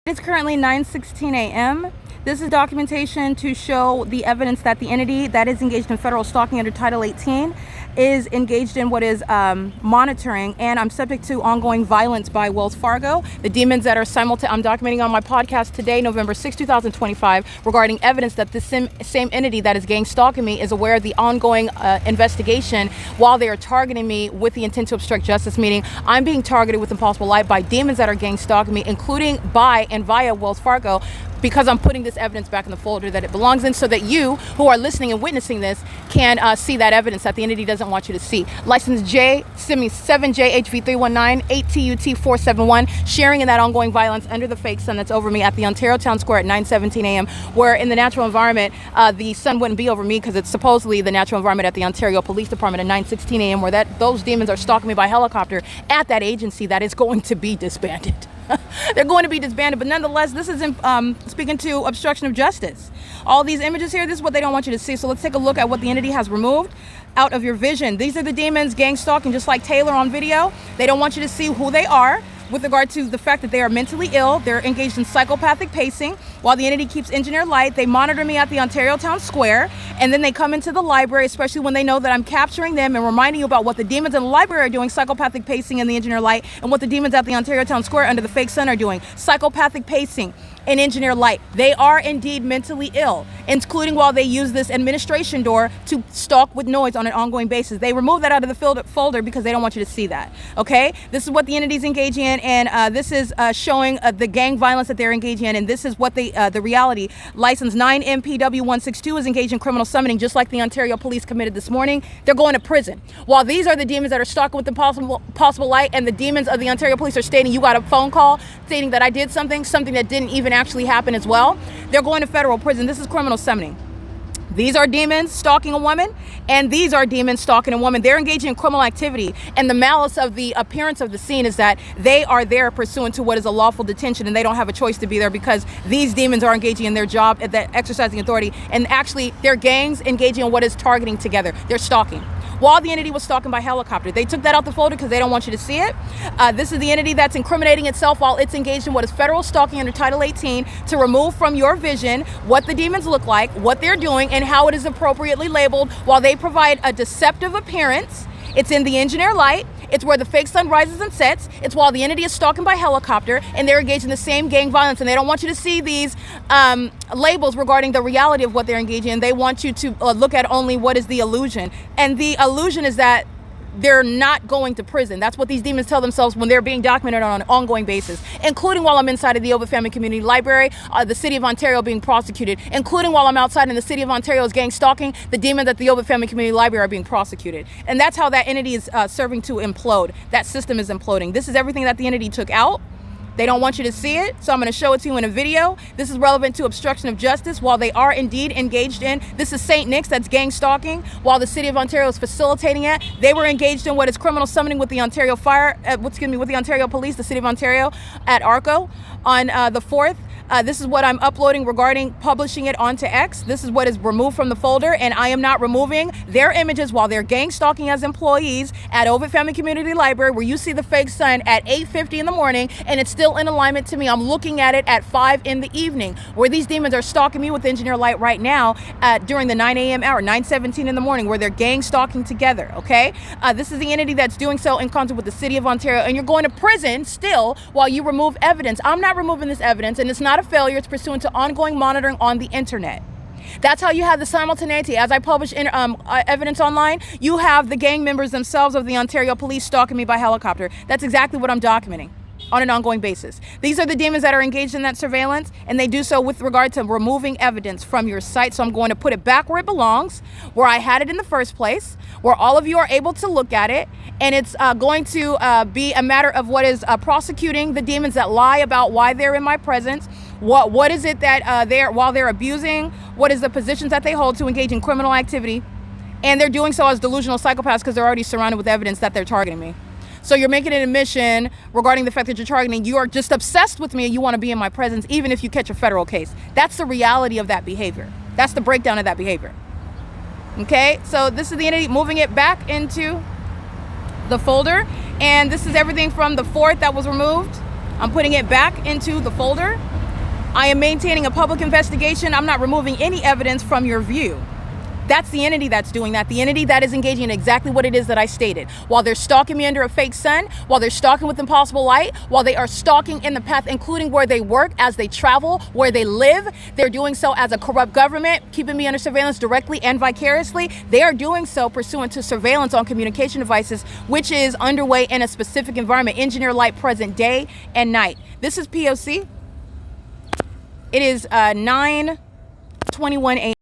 It's currently 9:16 a.m. This is documentation to show the evidence that the entity that is engaged in federal stalking under Title 18 is engaged in what is monitoring, and I'm subject to ongoing violence by Wells Fargo. The demons that are I'm documenting on my podcast today, November 6, 2025, regarding evidence that the same entity that is gang stalking me is aware of the ongoing investigation while they are targeting me with the intent to obstruct justice, meaning I'm being targeted with impossible light by demons that are gang stalking me, including by and via Wells Fargo, because I'm putting this evidence back in the folder that it belongs in, so that you who are listening and witnessing this can see that evidence that the entity doesn't want you to see. License 7JHV319 8TUT471, sharing in that ongoing violence under the fake sun that's over me at the Ontario Town Square at 9:17 a.m., where in the natural environment, the sun wouldn't be over me because it's supposedly the natural environment at the Ontario Police Department at 9:16 a.m., where those demons are stalking me by helicopter at that agency that is going to be disbanded. They're going to be disbanded, but nonetheless, this is speaking to obstruction of justice. All these images here, this is what they don't want you to see. So let's take a look at what the entity has removed out of your vision. These are the demons gang stalking, just like Taylor on video. They don't want you to see who they are with regard to the fact that they are mentally ill. They're engaged in psychopathic pacing. While the entity keeps engineer light, they monitor me at the Ontario Town Square, and then they come into the library, especially when they know that I'm capturing them and reminding you about what the demons in the library are doing, psychopathic pacing in the engineer light, and what the demons at the Ontario Town Square under the fake sun are doing, psychopathic pacing and engineer light. They are indeed mentally ill, including while they use this administration door to stalk with noise on an ongoing basis. They remove that out of the folder because they don't want you to see that. Okay, this is what the entity's engaging in, and this is showing the gang violence that they're engaging in, and this is what the reality. License 9MPW162 is engaged in criminal summoning, just like the Ontario Police committed this morning. They're going to prison. While these are the demons that are stalking with impossible light, and the demons of the Ontario Police are stating you got a phone call stating that I did something that didn't even actually happen as well. They're going to federal prison. This is criminal summoning. These are demons stalking a woman, and these are demons stalking a woman. They're engaging in criminal activity, and the malice of the appearance of the scene is that they are there pursuant to what is a lawful detention, and they don't have a choice to be there because these demons are engaging in their job at that exercising authority, and actually they're gangs engaging in what is targeting together. They're stalking. While the entity was stalking by helicopter, they took that out the folder because they don't want you to see it. This is the entity that's incriminating itself while it's engaged in what is federal stalking under Title 18 to remove from your vision what the demons look like, what they're doing, and how it is appropriately labeled while they provide a deceptive appearance. It's in the engineer light. It's where the fake sun rises and sets. It's while the entity is stalking by helicopter, and they're engaged in the same gang violence, and they don't want you to see these labels regarding the reality of what they're engaging in. They want you to look at only what is the illusion. And the illusion is that they're not going to prison. That's what these demons tell themselves when they're being documented on an ongoing basis, including while I'm inside of the Ovid Family Community Library, the City of Ontario being prosecuted, including while I'm outside in the City of Ontario's gang stalking, the demons at the Ovid Family Community Library are being prosecuted. And that's how that entity is serving to implode. That system is imploding. This is everything that the entity took out. They don't want you to see it, so I'm going to show it to you in a video. This is relevant to obstruction of justice while they are indeed engaged in. This is St. Nick's, that's gang stalking, while the City of Ontario is facilitating it. They were engaged in what is criminal summoning with the Ontario with the Ontario Police, the City of Ontario at ARCO on the 4th. This is what I'm uploading regarding publishing it onto X. This is what is removed from the folder, and I am not removing their images while they're gang stalking as employees at Ovid Family Community Library, where you see the fake sun at 8:50 in the morning, and it's still in alignment to me. I'm looking at it at 5 in the evening, where these demons are stalking me with engineer light right now during the 9 a.m. hour, 9:17 in the morning, where they're gang stalking together, okay? This is the entity that's doing so in concert with the City of Ontario, and you're going to prison still while you remove evidence. I'm not removing this evidence, and it's not a failure. It's pursuant to ongoing monitoring on the internet. That's how you have the simultaneity. As I publish evidence online, you have the gang members themselves of the Ontario Police stalking me by helicopter. That's exactly what I'm documenting on an ongoing basis. These are the demons that are engaged in that surveillance, and they do so with regard to removing evidence from your site. So I'm going to put it back where it belongs, where I had it in the first place, where all of you are able to look at it, and it's going to be a matter of what is prosecuting the demons that lie about why they're in my presence. What is it that while they're abusing, what is the positions that they hold to engage in criminal activity, and they're doing so as delusional psychopaths because they're already surrounded with evidence that they're targeting me. So you're making an admission regarding the fact that you're targeting. You are just obsessed with me and you want to be in my presence even if you catch a federal case. That's the reality of that behavior. That's the breakdown of that behavior. Okay, so this is the entity moving it back into the folder, and this is everything from the 4th that was removed I'm putting it back into the folder. I am maintaining a public investigation. I'm not removing any evidence from your view. That's the entity that's doing that. The entity that is engaging in exactly what it is that I stated. While they're stalking me under a fake sun, while they're stalking with impossible light, while they are stalking in the path, including where they work, as they travel, where they live, they're doing so as a corrupt government, keeping me under surveillance directly and vicariously. They are doing so pursuant to surveillance on communication devices, which is underway in a specific environment, engineer light present day and night. This is P.O.C. It is 9:21 a.m.